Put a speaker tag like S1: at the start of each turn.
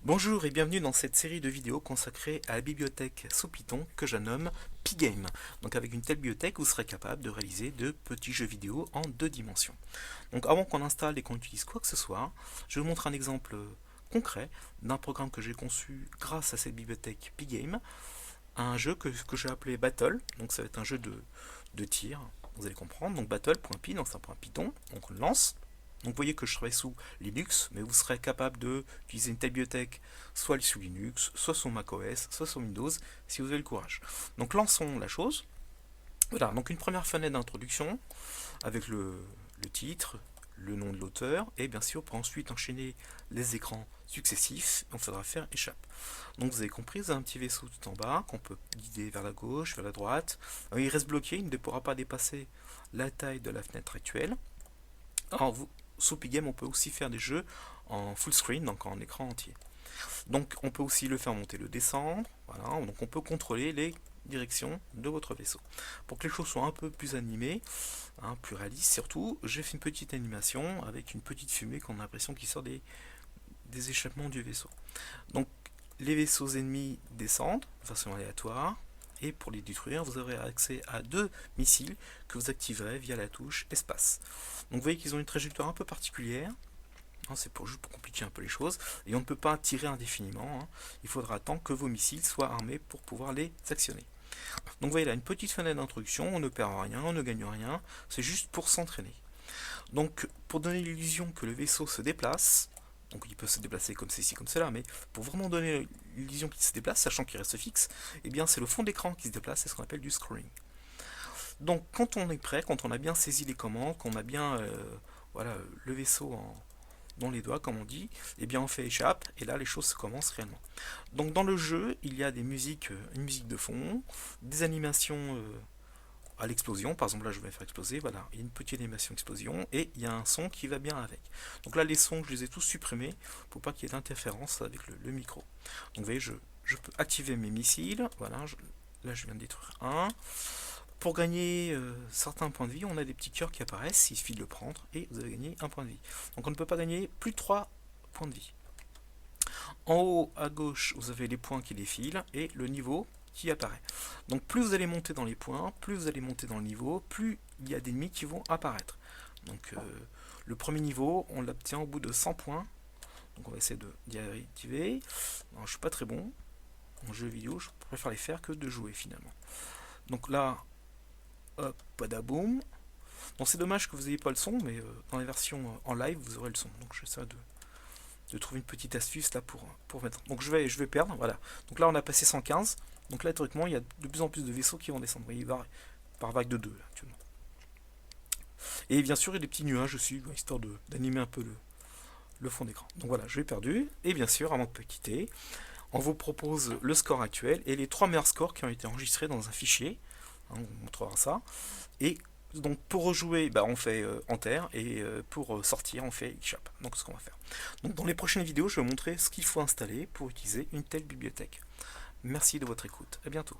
S1: Bonjour et bienvenue dans cette série de vidéos consacrée à la bibliothèque sous Python que je nomme Pygame. Donc avec une telle bibliothèque, vous serez capable de réaliser de petits jeux vidéo en 2 dimensions. Donc avant qu'on installe et qu'on utilise quoi que ce soit, je vais vous montrer un exemple concret d'un programme que j'ai conçu grâce à cette bibliothèque Pygame, un jeu que j'ai appelé Battle. Donc ça va être un jeu de tir, vous allez comprendre. Donc battle.py, donc c'est un point Python, donc on le lance. Donc vous voyez que je travaille sous Linux, mais vous serez capable d'utiliser une telle bibliothèque soit sous Linux, soit sous macOS, soit sous Windows, si vous avez le courage. Donc lançons la chose. Voilà, donc une première fenêtre d'introduction avec le titre, le nom de l'auteur, et bien sûr pour ensuite enchaîner les écrans successifs, on faudra faire échappe. Donc vous avez compris, vous avez un petit vaisseau tout en bas qu'on peut guider vers la gauche, vers la droite. Alors, il reste bloqué, il ne pourra pas dépasser la taille de la fenêtre actuelle. Alors, sous Pygame, on peut aussi faire des jeux en full screen, donc en écran entier. Donc on peut aussi le faire monter, le descendre, voilà, donc on peut contrôler les directions de votre vaisseau. Pour que les choses soient un peu plus animées, plus réalistes surtout, j'ai fait une petite animation avec une petite fumée qu'on a l'impression qui sort des échappements du vaisseau. Donc les vaisseaux ennemis descendent de façon aléatoire, et pour les détruire, vous aurez accès à 2 missiles que vous activerez via la touche espace. Donc vous voyez qu'ils ont une trajectoire un peu particulière. C'est juste pour compliquer un peu les choses, et on ne peut pas tirer indéfiniment. Il faudra attendre que vos missiles soient armés pour pouvoir les actionner. Donc vous voyez là une petite fenêtre d'introduction, on ne perd rien, on ne gagne rien, c'est juste pour s'entraîner. Donc pour donner l'illusion que le vaisseau se déplace, donc il peut se déplacer comme ceci, comme cela, mais pour vraiment donner l'illusion qu'il se déplace, sachant qu'il reste fixe, eh bien c'est le fond d'écran qui se déplace, c'est ce qu'on appelle du scrolling. Donc quand on est prêt, quand on a bien saisi les commandes, qu'on a bien voilà, le vaisseau dans les doigts, comme on dit, et bien on fait échappe, et là les choses commencent réellement. Donc dans le jeu, il y a des musiques, une musique de fond, des animations à l'explosion, par exemple là je vais faire exploser, voilà, il y a une petite animation explosion, et il y a un son qui va bien avec. Donc là les sons, je les ai tous supprimés, pour pas qu'il y ait d'interférence avec le micro. Donc vous voyez, je peux activer mes missiles, voilà, là je viens de détruire un. Pour gagner certains points de vie, on a des petits cœurs qui apparaissent, il suffit de le prendre et vous avez gagné un point de vie. Donc on ne peut pas gagner plus de 3 points de vie. En haut à gauche, vous avez les points qui défilent et le niveau qui apparaît. Donc plus vous allez monter dans les points, plus vous allez monter dans le niveau, plus il y a d'ennemis qui vont apparaître. Donc le premier niveau, on l'obtient au bout de 100 points. Donc on va essayer d'y arriver. Je ne suis pas très bon en jeu vidéo, je préfère les faire que de jouer finalement. Donc là, hop, badaboum. Bon, c'est dommage que vous n'ayez pas le son, mais dans les versions en live, vous aurez le son. Donc j'essaie de trouver une petite astuce là pour mettre. Donc je vais perdre, voilà. Donc là on a passé 115. Donc là théoriquement il y a de plus en plus de vaisseaux qui vont descendre. Vous voyez, par vague de 2 là, actuellement. Et bien sûr il y a des petits nuages aussi, histoire d'animer un peu le fond d'écran. Donc voilà, je l'ai perdu. Et bien sûr, avant de quitter, on vous propose le score actuel et les 3 meilleurs scores qui ont été enregistrés dans un fichier. On vous montrera ça. Et donc pour rejouer, on fait enter, et pour sortir, on fait échappe. Donc ce qu'on va faire. Donc dans les prochaines vidéos, je vais vous montrer ce qu'il faut installer pour utiliser une telle bibliothèque. Merci de votre écoute. À bientôt.